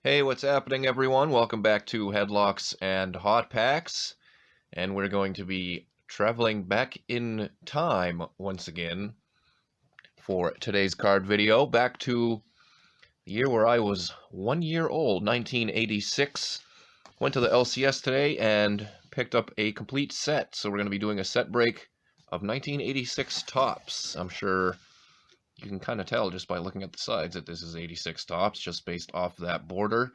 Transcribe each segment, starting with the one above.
Hey, what's happening, everyone? Welcome back to Headlocks and Hot Packs. And we're going to be traveling back in time once again for today's card video. Back to the year where I was 1 year old, 1986. Went to the LCS today and picked up a complete set. So we're going to be doing a set break of 1986 Topps. I'm sure you can kind of tell just by looking at the sides that this is 86 Topps, just based off that border.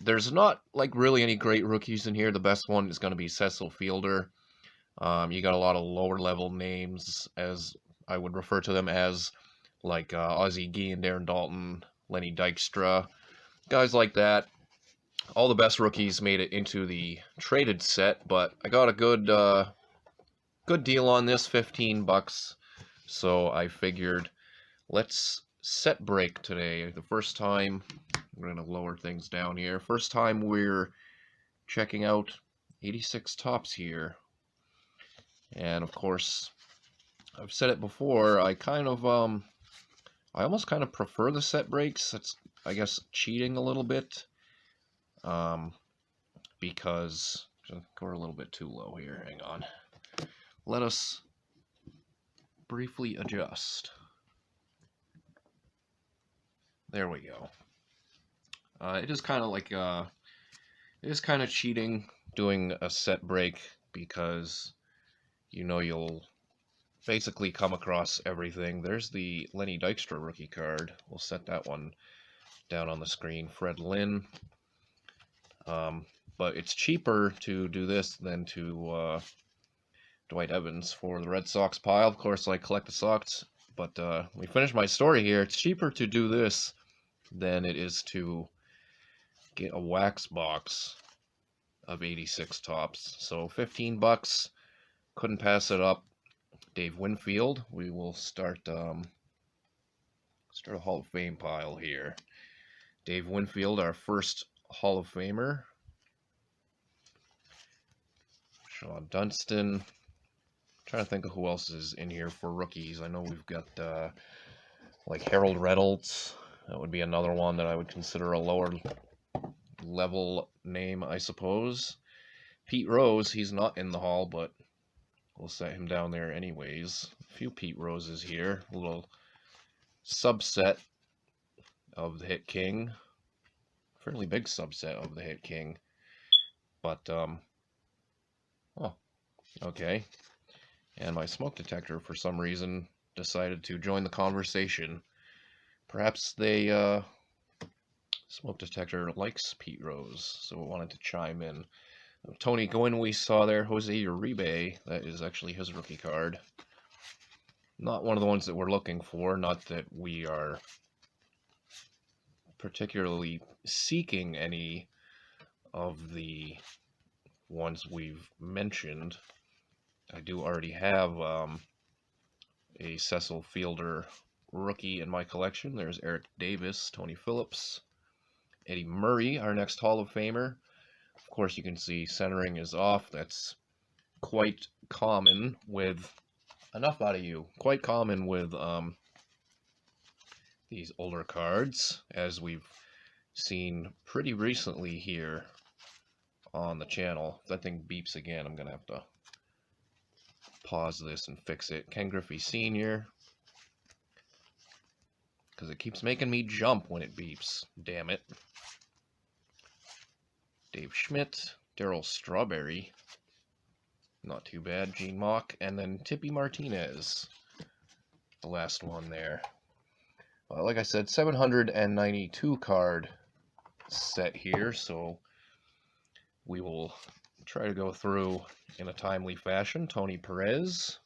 There's not like really any great rookies in here. The best one is going to be Cecil Fielder. You got a lot of lower level names, as I would refer to them as, like Ozzie Guillen and Darren Dalton, Lenny Dykstra, guys like that. All the best rookies made it into the traded set, but I got a good deal on this, $15. So I figured let's set break today. The first time, we're going to lower things down here. First time we're checking out 86 Topps here. And of course, I've said it before, I almost kind of prefer the set breaks. That's, I guess, cheating a little bit. Because, we're a little bit too low here, hang on. Let us briefly adjust. There we go. It is kind of like it is kind of cheating doing a set break, because you know you'll basically come across everything. There's the Lenny Dykstra rookie card. We'll set that one down on the screen. Fred Lynn. But it's cheaper to do this than to Dwight Evans for the Red Sox pile. Of course, I collect the Sox, but we finished my story here. It's cheaper to do this than it is to get a wax box of 86 Topps. So $15, couldn't pass it up. Dave Winfield. We will start a Hall of Fame pile here. Dave Winfield, our first Hall of Famer. Sean Dunston. I'm trying to think of who else is in here for rookies. I know we've got like Harold Reynolds. That would be another one that I would consider a lower level name, I suppose. Pete Rose, he's not in the hall, but we'll set him down there anyways. A few Pete Roses here. A little subset of the Hit King. Fairly big subset of the Hit King. But, oh, okay. And my smoke detector, for some reason, decided to join the conversation. Perhaps they, smoke detector likes Pete Rose, so it wanted to chime in. Tony Gwynn we saw there, Jose Uribe, that is actually his rookie card. Not one of the ones that we're looking for, not that we are particularly seeking any of the ones we've mentioned. I do already have a Cecil Fielder rookie in my collection. There's Eric Davis, Tony Phillips, Eddie Murray, our next Hall of Famer. Of course, you can see centering is off. That's quite common with, enough out of you, quite common with these older cards, as we've seen pretty recently here on the channel. If that thing beeps again, I'm going to have to pause this and fix it. Ken Griffey Sr., because it keeps making me jump when it beeps. Damn it. Dave Schmidt, Darryl Strawberry, not too bad. Gene Mauch, and then Tippy Martinez, the last one there. Like I said, 792 card set here, so we will try to go through in a timely fashion. Tony Perez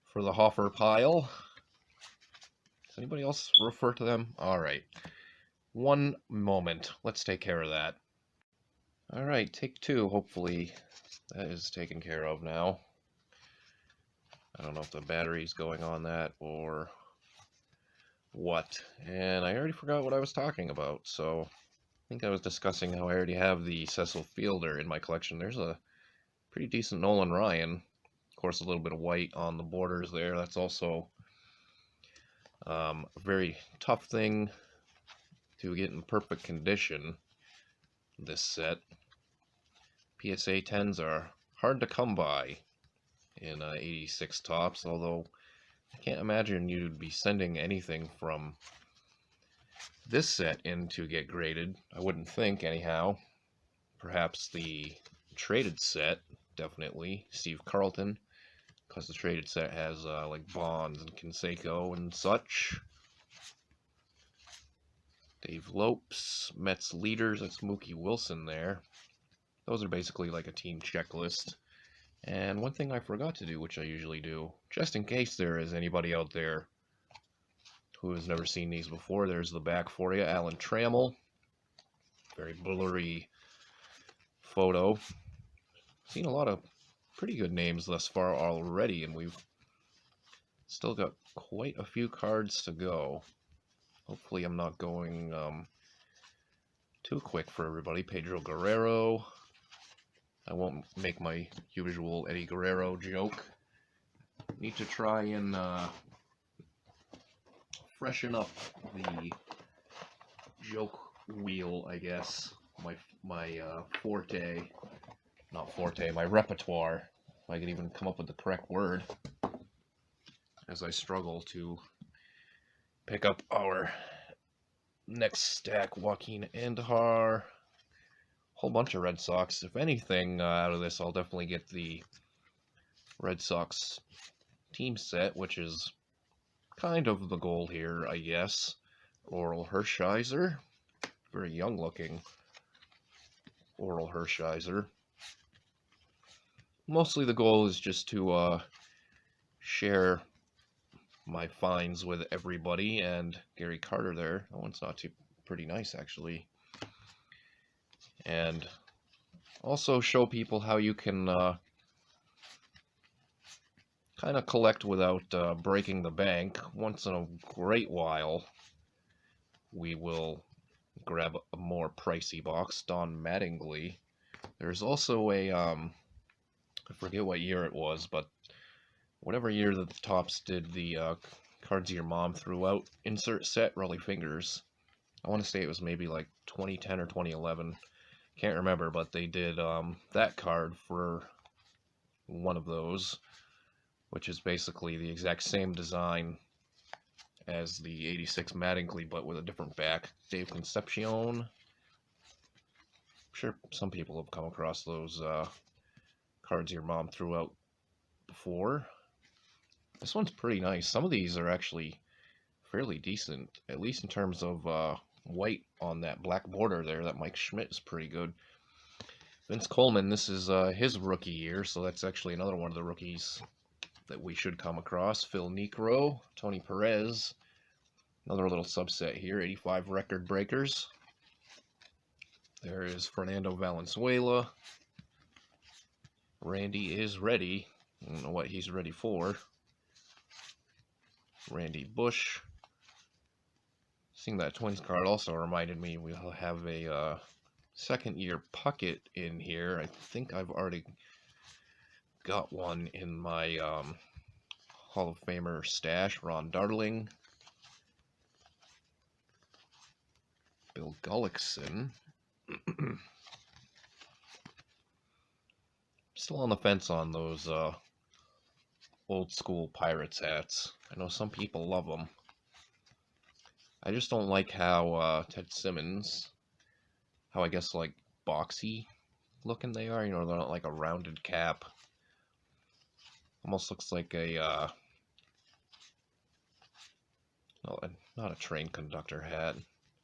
for the Hoffer pile. Does anybody else refer to them? All right. One moment. Let's take care of that. All right, take two. Hopefully that is taken care of now. I don't know if the battery's going on that or what. And I already forgot what I was talking about, so I think I was discussing how I already have the Cecil Fielder in my collection. There's a pretty decent Nolan Ryan. Of course, a little bit of white on the borders there. That's also a very tough thing to get in perfect condition this set. PSA 10s are hard to come by in 86 tops, although I can't imagine you'd be sending anything from this set in to get graded. I wouldn't think, anyhow. Perhaps the traded set, definitely. Steve Carlton, because the traded set has like Bonds and Canseco and such. Dave Lopes, Mets leaders, that's Mookie Wilson there. Those are basically like a team checklist. And one thing I forgot to do, which I usually do, just in case there is anybody out there who has never seen these before, there's the back for you. Alan Trammell. Very blurry photo. Seen a lot of pretty good names thus far already, and we've still got quite a few cards to go. Hopefully I'm not going too quick for everybody. Pedro Guerrero. I won't make my usual Eddie Guerrero joke. Need to try and freshen up the joke wheel, I guess. My forte, not forte, my repertoire, if I could even come up with the correct word, as I struggle to pick up our next stack. Joaquin Andahar, whole bunch of Red Sox. If anything out of this, I'll definitely get the Red Sox team set, which is kind of the goal here, I guess. Oral Hershiser, very young looking Oral Hershiser. Mostly the goal is just to share my finds with everybody, and Gary Carter there. That one's not too pretty nice, actually. And also show people how you can kind of collect without breaking the bank. Once in a great while, we will grab a more pricey box. Don Mattingly. There's also a, I forget what year it was, but whatever year that the Tops did the Cards Your Mom Threw Out insert set, Rolly Fingers. I want to say it was maybe like 2010 or 2011. Can't remember, but they did that card for one of those, which is basically the exact same design as the 86 Mattingly, but with a different back. Dave Concepcion. I'm sure some people have come across those Cards Your Mom Threw Out before. This one's pretty nice. Some of these are actually fairly decent, at least in terms of white on that black border there. That Mike Schmidt is pretty good. Vince Coleman, this is his rookie year, so that's actually another one of the rookies that we should come across. Phil Niekro, Tony Perez, another little subset here, 85 record breakers. There is Fernando Valenzuela. Randy is ready. I don't know what he's ready for. Randy Bush. Seeing that Twins card also reminded me we'll have a second year Puckett in here. I think I've already got one in my Hall of Famer stash. Ron Darling. Bill Gullickson. Still on the fence on those old school Pirates hats. I know some people love them. I just don't like how Ted Simmons, how I guess like boxy looking they are. You know, they're not like a rounded cap. Almost looks like a not a train conductor hat.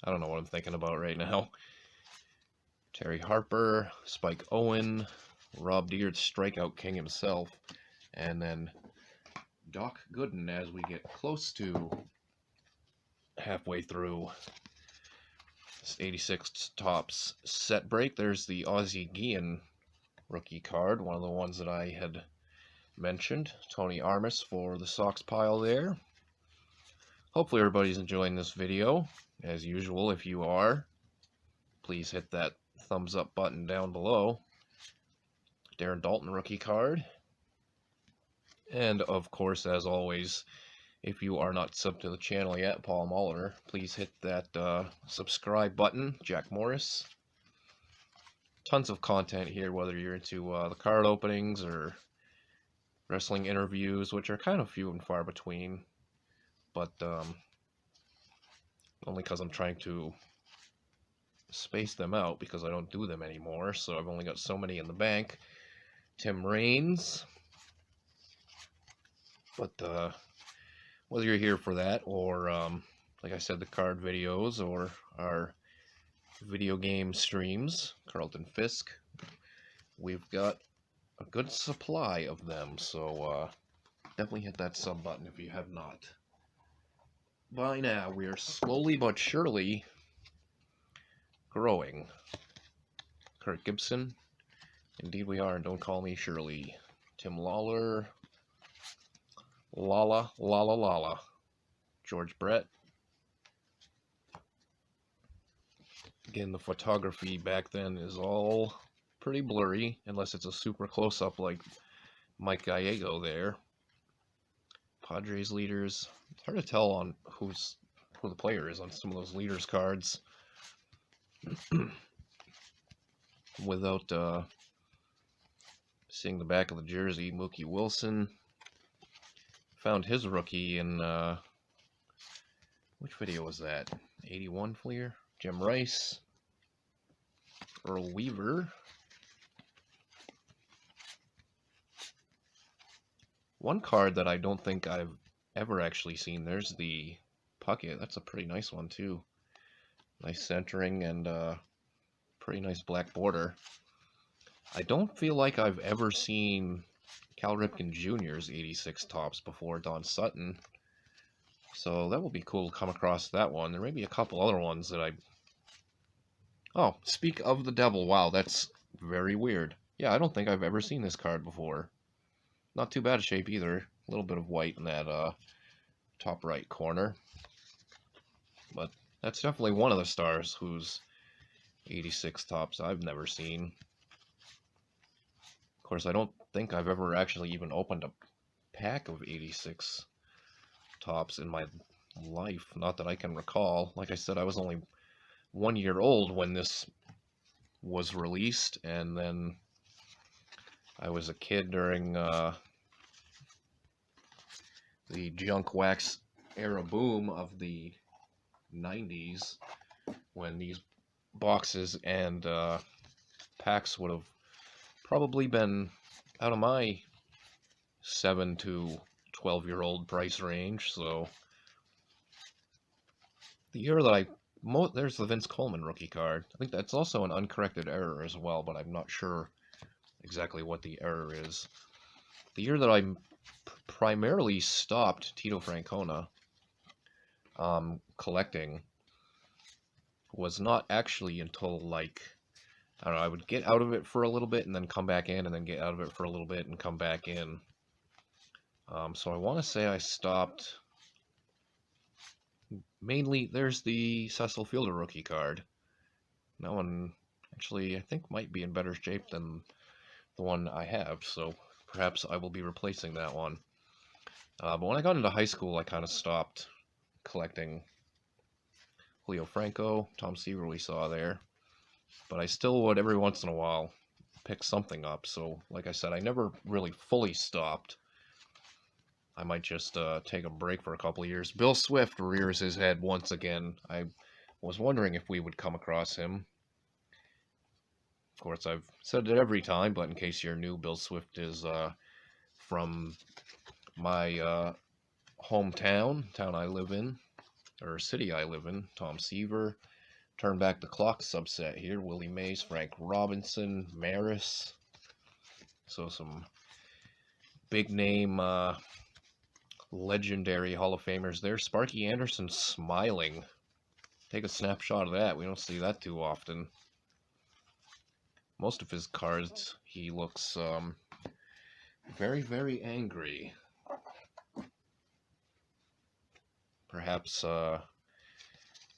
I don't know what I'm thinking about right now. Terry Harper, Spike Owen, Rob Deere, strikeout king himself, and then Doc Gooden as we get close to halfway through this 86 Tops set break. There's the Ozzie Guillen rookie card, one of the ones that I had mentioned. Tony Armas for the Sox pile there. Hopefully everybody's enjoying this video. As usual, if you are, please hit that thumbs up button down below. Darren Dalton rookie card. And of course, as always, If you are not subbed to the channel yet, Paul Molitor, please hit that subscribe button. Jack Morris. Tons of content here, whether you're into the card openings or wrestling interviews, which are kind of few and far between, but only because I'm trying to space them out because I don't do them anymore, so I've only got so many in the bank. Tim Raines. But whether you're here for that or, like I said, the card videos or our video game streams, Carlton Fisk, we've got a good supply of them, so definitely hit that sub button if you have not. By now, we are slowly but surely growing. Kurt Gibson, indeed we are, and don't call me Shirley. Tim Lawler, Lala, George Brett. Again, the photography back then is all pretty blurry, unless it's a super close-up like Mike Gallego there. Padres leaders. It's hard to tell on who the player is on some of those leaders cards without seeing the back of the jersey. Mookie Wilson. Found his rookie in, which video was that? 81 Fleer? Jim Rice. Earl Weaver. One card that I don't think I've ever actually seen, there's the Puckett. That's a pretty nice one, too. Nice centering and pretty nice black border. I don't feel like I've ever seen Cal Ripken Jr.'s 86 tops before, Don Sutton. So that will be cool to come across that one. There may be a couple other ones that I... Oh, Speak of the Devil. Wow, that's very weird. Yeah, I don't think I've ever seen this card before. Not too bad a shape either. A little bit of white in that top right corner. But that's definitely one of the stars whose 86 tops I've never seen. Of course, I don't think I've ever actually even opened a pack of 86 tops in my life. Not that I can recall. Like I said, I was only 1 year old when this was released, and then I was a kid during the junk wax era boom of the 90s, when these boxes and packs would have probably been out of my 7 to 12-year-old price range. So the year that there's the Vince Coleman rookie card. I think that's also an uncorrected error as well, but I'm not sure exactly what the error is. The year that I primarily stopped Tito Francona collecting was not actually until, like, I don't know, I would get out of it for a little bit and then come back in, and then get out of it for a little bit and come back in. So I want to say I stopped... Mainly, there's the Cecil Fielder rookie card. That one, actually, I think might be in better shape than the one I have, so perhaps I will be replacing that one. But when I got into high school, I kind of stopped collecting. Julio Franco, Tom Seaver we saw there. But I still would, every once in a while, pick something up. So, like I said, I never really fully stopped. I might just take a break for a couple of years. Bill Swift rears his head once again. I was wondering if we would come across him. Of course, I've said it every time, but in case you're new, Bill Swift is from my hometown, town I live in, or city I live in. Tom Seaver. Turn Back the Clock subset here. Willie Mays, Frank Robinson, Maris. So some big name... legendary Hall of Famers there. Sparky Anderson smiling. Take a snapshot of that. We don't see that too often. Most of his cards, he looks very, very angry. Perhaps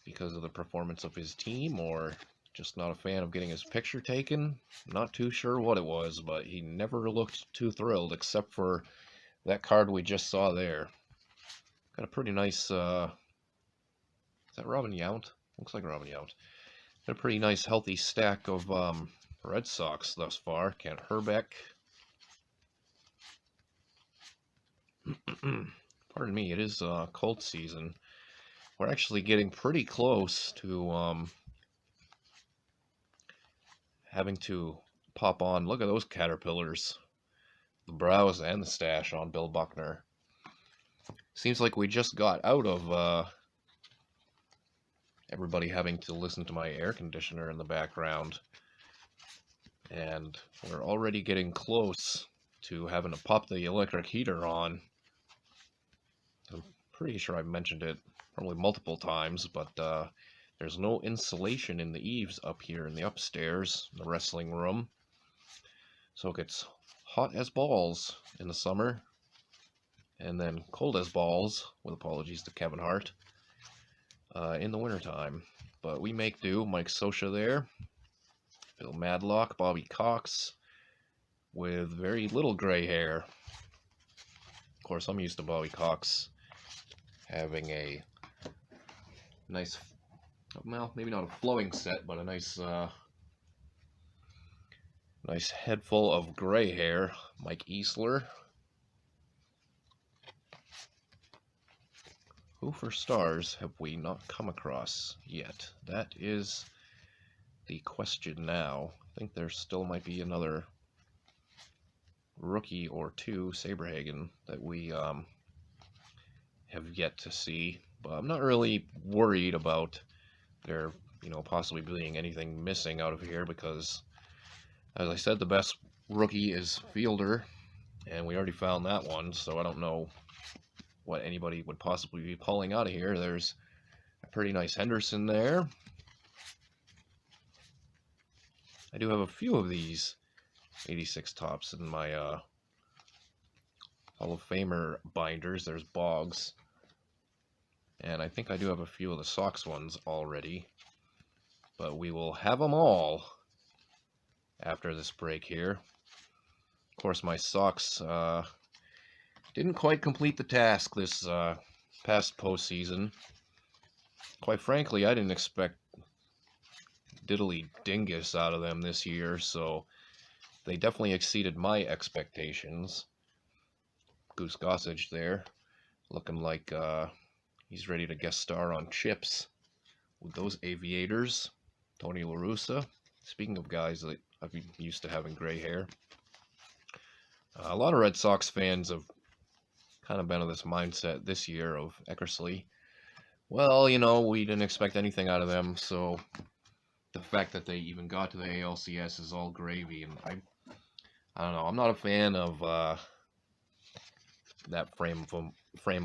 because of the performance of his team, or just not a fan of getting his picture taken. Not too sure what it was, but he never looked too thrilled, except for that card we just saw there. Got a pretty nice, is that Robin Yount? Looks like Robin Yount. Got a pretty nice healthy stack of Red Sox thus far. Kent Herbeck. Pardon me, it is cold season. We're actually getting pretty close to having to pop on. Look at those caterpillars. The brows and the stash on Bill Buckner. Seems like we just got out of everybody having to listen to my air conditioner in the background. And we're already getting close to having to pop the electric heater on. I'm pretty sure I've mentioned it probably multiple times, but there's no insulation in the eaves up here in the upstairs, in the wrestling room. So it gets hot as balls in the summer, and then cold as balls, with apologies to Kevin Hart, in the wintertime. But we make do. Mike Scioscia there, Bill Madlock, Bobby Cox, with very little gray hair. Of course, I'm used to Bobby Cox having a nice, well, maybe not a flowing set, but a nice nice head full of gray hair. Mike Easler. Who for stars have we not come across yet? That is the question now. I think there still might be another rookie or two, Saberhagen, that we have yet to see. But I'm not really worried about there, possibly being anything missing out of here, because, as I said, the best rookie is Fielder, and we already found that one, so I don't know what anybody would possibly be pulling out of here. There's a pretty nice Henderson there. I do have a few of these 86 tops in my Hall of Famer binders. There's Boggs. And I think I do have a few of the Sox ones already. But we will have them all after this break here. Of course, my Sox didn't quite complete the task this past postseason. Quite frankly, I didn't expect diddly dingus out of them this year, so they definitely exceeded my expectations. Goose Gossage there, looking like he's ready to guest star on Chips with those aviators. Tony La Russa. Speaking of guys that I've been used to having gray hair, a lot of Red Sox fans have kind of been of this mindset this year of Eckersley. Well, we didn't expect anything out of them, so the fact that they even got to the ALCS is all gravy. And I don't know. I'm not a fan of that frame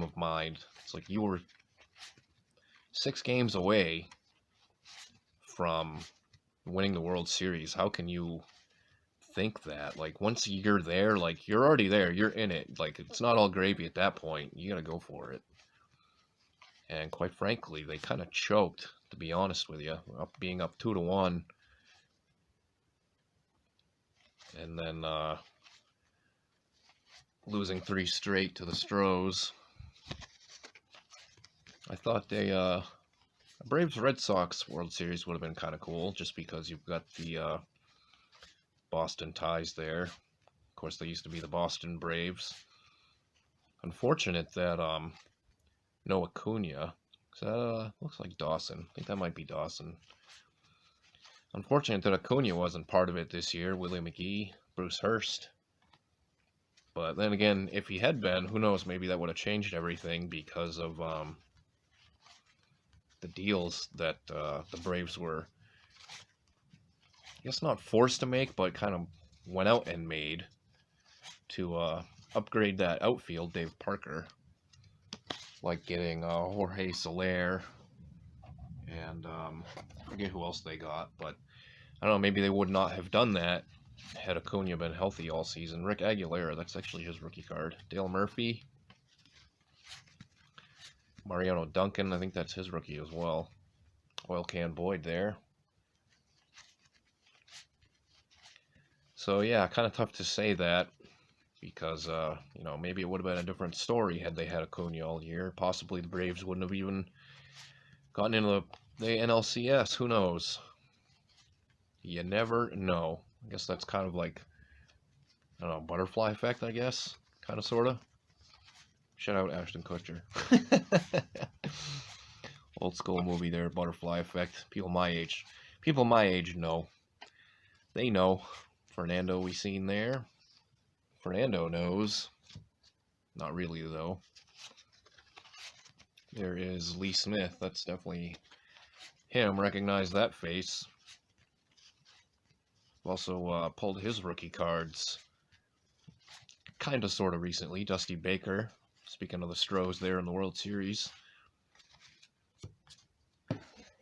of mind. It's like you were 6 games away from winning the World Series. How can you think that? Like, once you're there, like, you're already there, you're in it. Like, it's not all gravy at that point. You gotta go for it. And quite frankly, they kind of choked, to be honest with you, being up 2-1, and then losing 3 straight to the Stros. I thought a Braves Red Sox World Series would have been kind of cool, just because you've got the Boston ties there. Of course, they used to be the Boston Braves. Unfortunate that no Acuna. That looks like Dawson. I think that might be Dawson. Unfortunate that Acuna wasn't part of it this year. Willie McGee, Bruce Hurst. But then again, if he had been, who knows, maybe that would have changed everything because of the deals that the Braves were, I guess, not forced to make, but kind of went out and made to upgrade that outfield, Dave Parker. Like getting Jorge Soler, and I forget who else they got, but I don't know, maybe they would not have done that had Acuna been healthy all season. Rick Aguilera, that's actually his rookie card. Dale Murphy. Mariano Duncan, I think that's his rookie as well. Oil Can Boyd there. So yeah, kind of tough to say that. because, you know, maybe it would have been a different story had they had Acuna all year. Possibly the Braves wouldn't have even gotten into the NLCS. Who knows? You never know. I guess that's kind of like, I don't know, butterfly effect, I guess. Kind of, sort of. Shout out Ashton Kutcher. Old school movie there, butterfly effect. People my age know. They know. Fernando we seen there. Fernando knows. Not really, though. There is Lee Smith. That's definitely him. Recognize that face. Also pulled his rookie cards kind of sort of recently. Dusty Baker. Speaking of the Stros there in the World Series.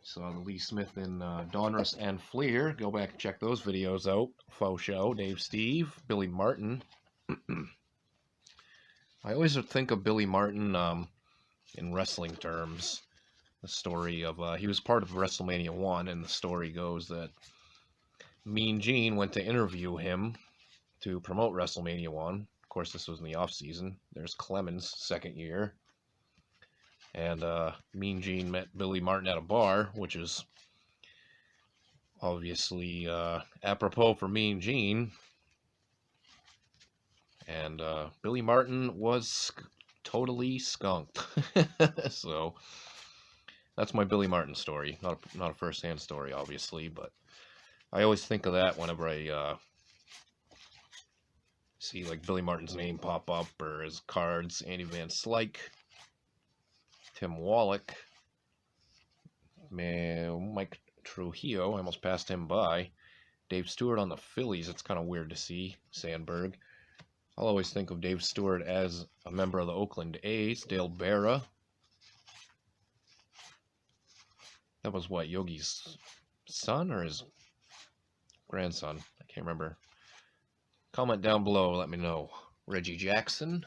Saw the Lee Smith in Donruss and Fleer. Go back and check those videos out. Faux Show, Dave Steve, Billy Martin. I always think of Billy Martin in wrestling terms. The story of, he was part of WrestleMania 1, and the story goes that Mean Gene went to interview him to promote WrestleMania 1. Of course, this was in the off-season. There's Clemens' second year. And Mean Gene met Billy Martin at a bar, which is obviously apropos for Mean Gene. And Billy Martin was totally skunked. So that's my Billy Martin story. Not a first-hand story, obviously, but I always think of that whenever I see like Billy Martin's name pop up or his cards. Andy Van Slyke, Tim Wallach, Mike Trujillo. I almost passed him by. Dave Stewart on the Phillies. It's kind of weird to see. Sandberg. I'll always think of Dave Stewart as a member of the Oakland A's. Dale Berra. That was what, Yogi's son or his grandson? I can't remember. Comment down below, let me know. Reggie Jackson,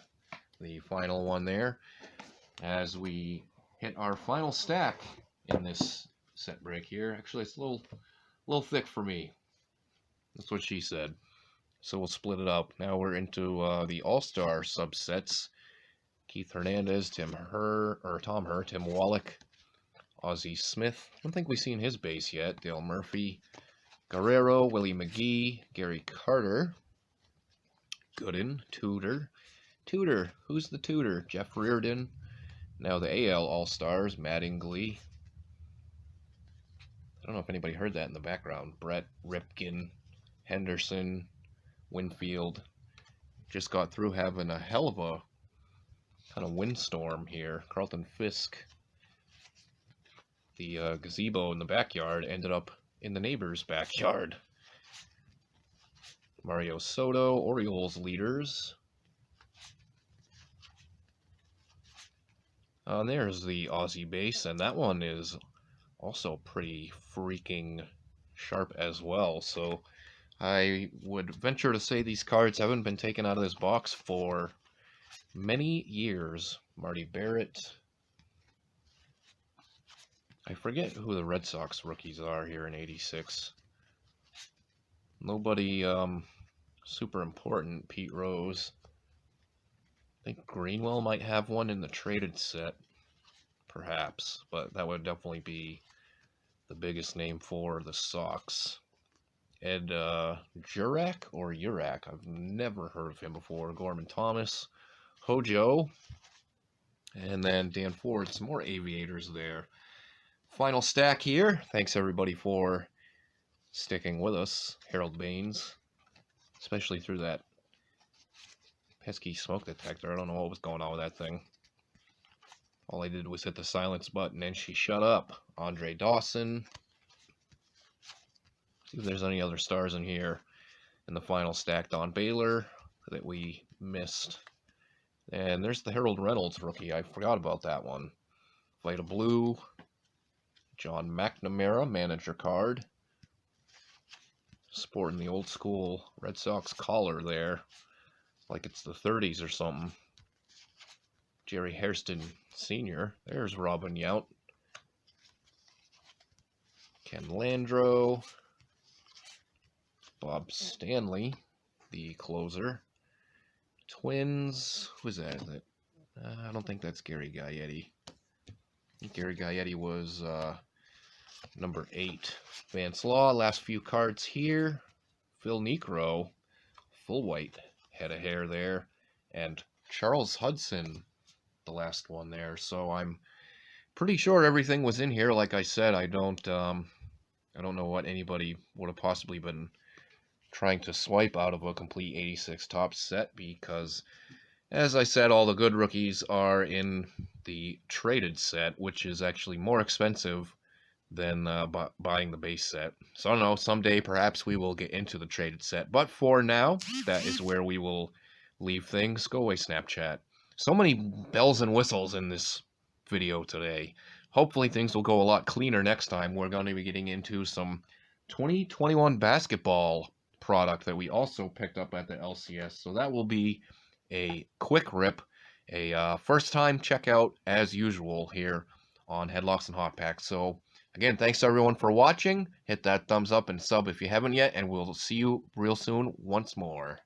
the final one there. As we hit our final stack in this set break here. Actually, it's a little thick for me. That's what she said. So we'll split it up. Now we're into the All-Star subsets. Keith Hernandez, Tom Herr, Tim Wallach, Ozzie Smith. I don't think we've seen his base yet. Dale Murphy, Guerrero, Willie McGee, Gary Carter, Gooden, Tudor. Who's the Tudor? Jeff Reardon. Now the AL All-Stars, Matt Ingley. I don't know if anybody heard that in the background. Brett, Ripken, Henderson, Winfield. Just got through having a hell of a kind of windstorm here. Carlton Fisk. The gazebo in the backyard ended up in the neighbor's backyard. Mario Soto, Orioles leaders. There's the Aussie base, and that one is also pretty freaking sharp as well. So I would venture to say these cards haven't been taken out of this box for many years. Marty Barrett. I forget who the Red Sox rookies are here in '86. Nobody super important. Pete Rose. I think Greenwell might have one in the traded set, perhaps, but that would definitely be the biggest name for the Sox. Ed Jurak or Urak, I've never heard of him before. Gorman Thomas, Hojo, and then Dan Ford. Some more aviators there. Final stack here. Thanks everybody for sticking with us. Harold Baines, especially through that pesky smoke detector. I don't know what was going on with that thing. All I did was hit the silence button and she shut up. Andre Dawson. See if there's any other stars in here. In the final stack, Don Baylor that we missed. And there's the Harold Reynolds rookie. I forgot about that one. Vita Blue. John McNamara, manager card. Sporting the old school Red Sox collar there. Like it's the 30s or something. Jerry Hairston Sr. There's Robin Yount. Ken Landreau. Bob Stanley, the closer. Twins. Who's that? Is it? I don't think that's Gary Gaetti. I think Gary Gaetti was number 8. Vance Law, last few cards here. Phil Niekro, full white head of hair there. And Charles Hudson, the last one there. So I'm pretty sure everything was in here. Like I said, I don't know what anybody would have possibly been trying to swipe out of a complete 86 top set, because, as I said, all the good rookies are in the traded set, which is actually more expensive than buying the base set. So I don't know, someday perhaps we will get into the traded set. But for now, that is where we will leave things. Go away, Snapchat. So many bells and whistles in this video today. Hopefully things will go a lot cleaner next time. We're going to be getting into some 2021 basketball product that we also picked up at the LCS. So that will be a quick rip, a first time checkout as usual here on Headlocks and Hot Packs. So again, thanks everyone for watching. Hit that thumbs up and sub if you haven't yet, and we'll see you real soon once more.